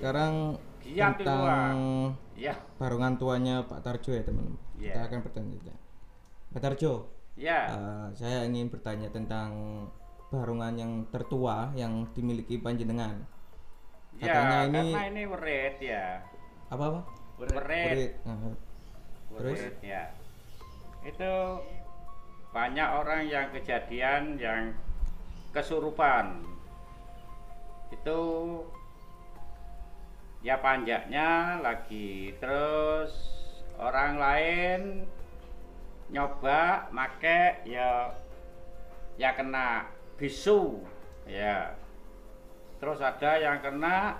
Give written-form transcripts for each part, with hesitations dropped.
sekarang Giat itu, tentang ya, barongan tuanya Pak Tarjo ya teman-teman. Ya. Kita akan bertanya. Pak Tarjo, ya, saya ingin bertanya tentang barongan yang tertua yang dimiliki panjenengan. Katanya ya, ini karena ini werit ya, apa? werit, Nah, terus? werit ya. Itu banyak orang yang kejadian yang kesurupan. Itu ya panjaknya lagi, terus orang lain nyoba make ya kena bisu ya, terus ada yang kena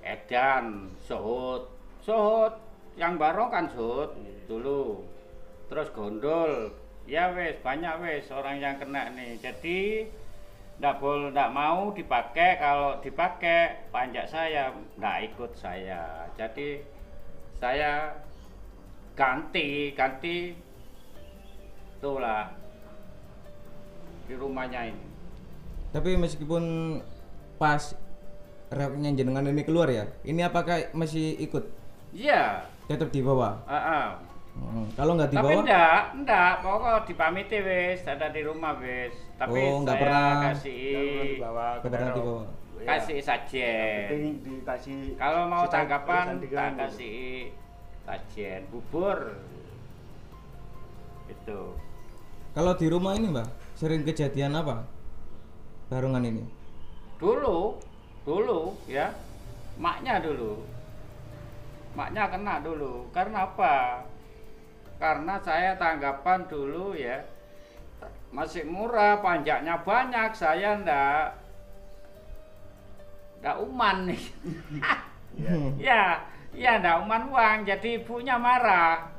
edan, suhut yang barong kan suhut dulu, terus gondol ya, wes banyak wes orang yang kena nih. Jadi ndak mau dipakai, kalau dipakai panjak saya ndak ikut saya, jadi saya ganti itulah di rumahnya ini. Tapi meskipun pas reoknya jenengan ini keluar ya, ini apakah masih ikut? Iya. Tetap di bawah. Kalau nggak di Tapi bawah? enggak, pokok dipamiti wis, ada di rumah wis. Tapi nggak saya pernah kasih nggak pernah di bawah. kasih sajen. Penting dikasih. Kalau mau sedang- tanggapan sandingan. tak kasih sajen, bubur. Itu. Kalau di rumah ini mbak, sering kejadian apa? Barongan ini? Dulu ya. Maknya kena dulu. Karena apa? Karena saya tanggapan dulu ya, masih murah, panjaknya banyak, saya ndak uman nih. Ya ndak uman uang, jadi ibunya marah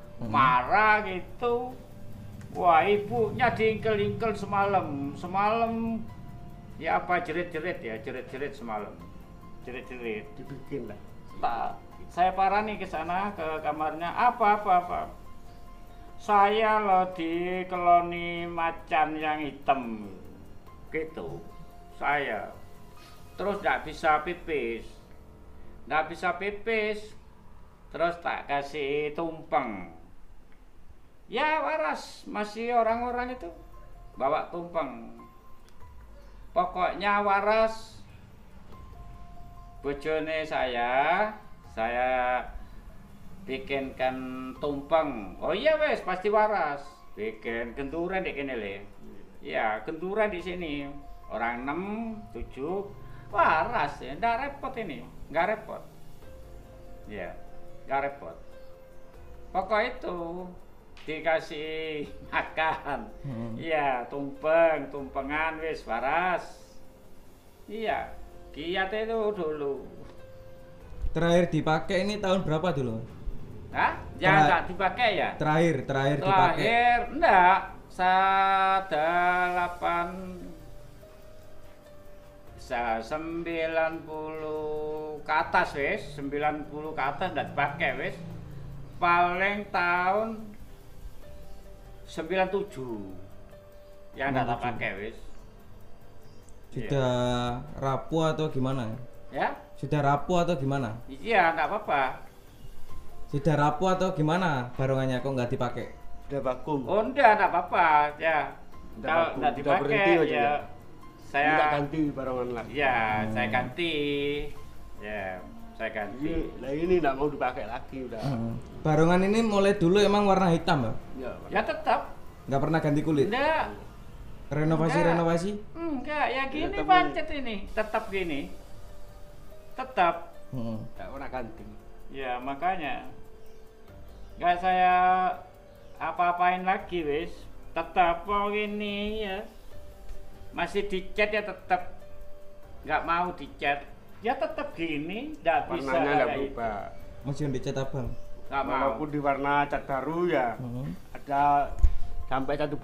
gitu. Wah, ibunya diingkel-ingkel semalam ya, apa jerit semalam, jerit. Dibikin lah. Saya parani ke sana, ke kamarnya, apa saya loh dikeloni macan yang hitam gitu, saya terus nggak bisa pipis, terus tak kasih tumpeng ya, waras masih orang-orang itu bawa tumpeng, pokoknya waras. Bojone saya bikinkan tumpeng. Oh iya wes, pasti waras. Bikin genturan di kene le. Ya, genturan di sini. Orang 6, 7 waras ya. Nggak repot ini, nggak repot. Ya, nggak repot. Pokok itu dikasih makan. Iya, tumpengan wes waras. Iya, kiat itu dulu. Terakhir dipakai ini tahun berapa dulu? Hah? Yang nggak dipakai ya? Terakhir dipakai. Terakhir enggak, 90 ke atas wes, 90 ke atas enggak dipakai wes. Paling tahun 97 yang enggak pakai wes. Sudah rapuh atau gimana? Ya? Sudah rapuh atau gimana? Iya, enggak apa-apa. Sudah rapuh atau gimana barongannya kok nggak dipakai? Udah vakum. Oh, enggak apa-apa ya. Udah Kalau vakum, enggak udah dipakai berhenti aja ya, ya? saya Minta ganti barongan lagi. ya, saya ganti. Ya, saya ganti. Nah ini nggak mau dipakai lagi udah. Barongan ini mulai dulu emang warna hitam mbak? Ya tetap. Nggak pernah ganti kulit? Enggak. Renovasi? Enggak, ya gini Tetap pancet ini, tetap gini. Tetap. Nggak pernah ganti. Ya, makanya enggak saya apa-apain lagi wis. Tetap mau gini ya. Masih dicat ya tetap. Enggak mau dicat. Ya tetap gini, enggak bisa. Warnanya nggak kayak berubah. Masih dicat abang? Enggak mau. Walaupun di warna cat baru ya, ada sampai satu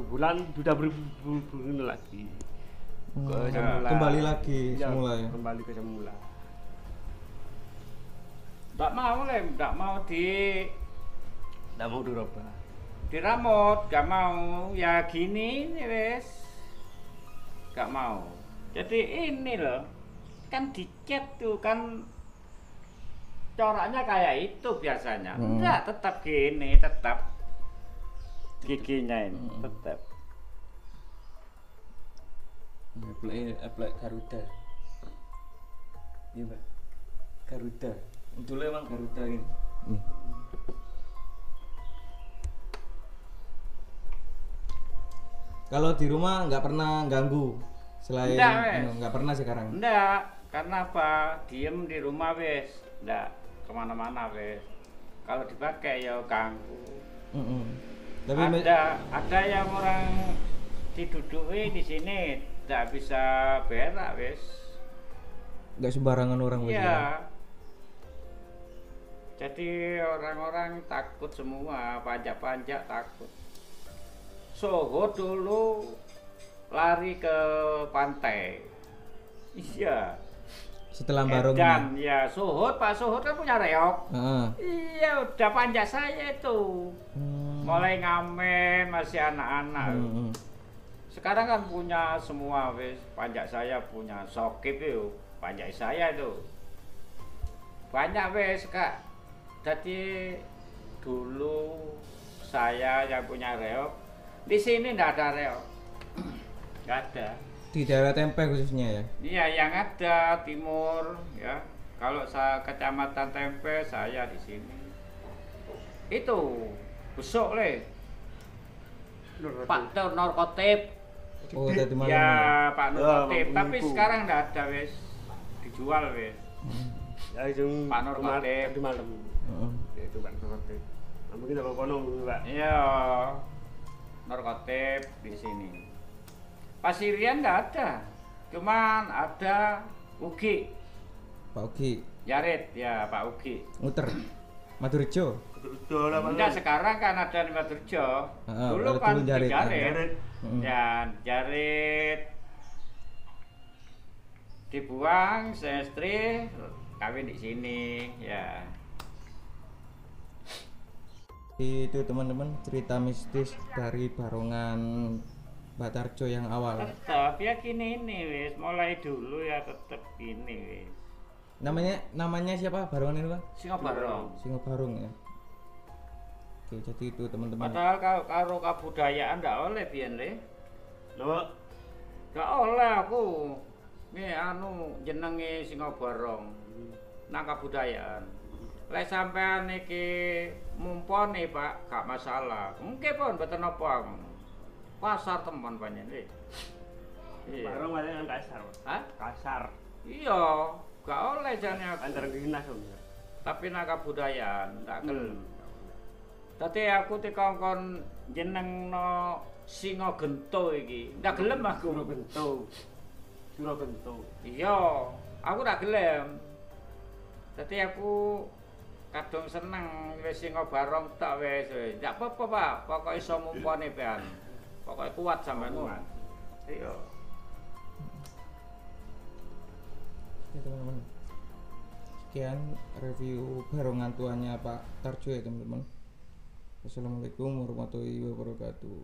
bulan sudah berubah lagi. Ke semula. Kembali lagi Ya, semula ya? Kembali ke semula. Enggak mau lem, enggak mau Nggak mau dirubah. diramut, enggak mau. Ya gini wis. Enggak mau. Jadi ini loh. kan dicat tuh kan coraknya kayak itu biasanya. Enggak, tetap gini, tetap giginya ini tetap. Aplek Garuda. Iya, Pak. Garuda. Dulu emang Garuda ini. Nih. Kalau di rumah nggak pernah ganggu selain Nggak, wes. nggak pernah sekarang. Enggak, karena apa? Diem di rumah wes, enggak kemana-mana wes. Kalau dipakai ya ganggu. Tapi me- Ada yang orang diduduki di sini tidak bisa berak wes. nggak sembarangan orang wes ya. Iya. Jadi orang-orang takut semua, pajak-pajak takut. Soho dulu lari ke pantai. Iya. Setelah barong Dan ini. ya Suhut, Pak Suhut kan punya reok. Heeh. Iya, udah panjat saya itu. Mulai ngamen masih anak-anak. Sekarang kan punya semua wis, panjat saya punya Sokip itu, panjat saya itu. Banyak wis, Kak. Jadi dulu saya yang punya reok, di sini enggak ada reok. Enggak ada. Di daerah Tempe khususnya ya. Iya, yang ada timur ya. Kalau saya kecamatan Tempe, saya di sini. Itu besok le. Pak Nur Kotip. Oh, tadi malam. Ya, Pak Nur Ya, Kotip. Pak Tapi Ibu. sekarang enggak ada wes. Dijual wes. Ya itu Pak Nur Kotip. Di malam. Heeh. Ya, itu Pak Nur Kotip. Nah, mungkin apa kono, Pak. Iya. Nur Kotip di sini. Pasirian enggak ada. Cuman ada Ugi. Pak Ugi, Jarit ya, Pak Ugi. muter. Madurjo. Betul lah, Pak. Enggak, sekarang kan ada di Madurjo. Heeh, Dulu kalau kan dulu di Jarit. Jarit. Heeh. Ya, Jarit dibuang, istri kawin di sini, ya. Itu teman-teman cerita mistis dari barongan Mbak Tarjo yang awal. Tetap ya gini ini wis, mulai dulu ya tetap gini wis. Namanya siapa barongan ini, Pak? Singo Barong. Singo Barong ya. Oke, jadi itu teman-teman. Padahal karo kabudayaan ndak oleh biyen le. Lho, Gak oleh aku. Nih anu jenenge Singo Barong. Nang kabudayaan. Lek sampean iki mumpuni Pak, gak masalah. Mungkin pun mboten apa. Pasar teman banyak nih. Iya. Barong ada yang kasar, Pak. Hah? Kasar. Iya, gak oleh jane aku. Antar dinas, Om. Tapi nang kabudayaan gak gelem. Dadi aku dikongkon jenengno Singo Gento iki. Ndak gelem aku. Suro Gento. Iya, aku ndak gelem. Dadi aku kadung seneng wis Singo Barong tok wis. Ndak apa-apa, Pak. Pokoke iso mumpuni pean. Pokoke kuat sampean. Kuat. Iya. Oke, teman-teman. Sekian review barongan tuanya Pak Tarjo ya, teman-teman. Wassalamualaikum warahmatullahi wabarakatuh.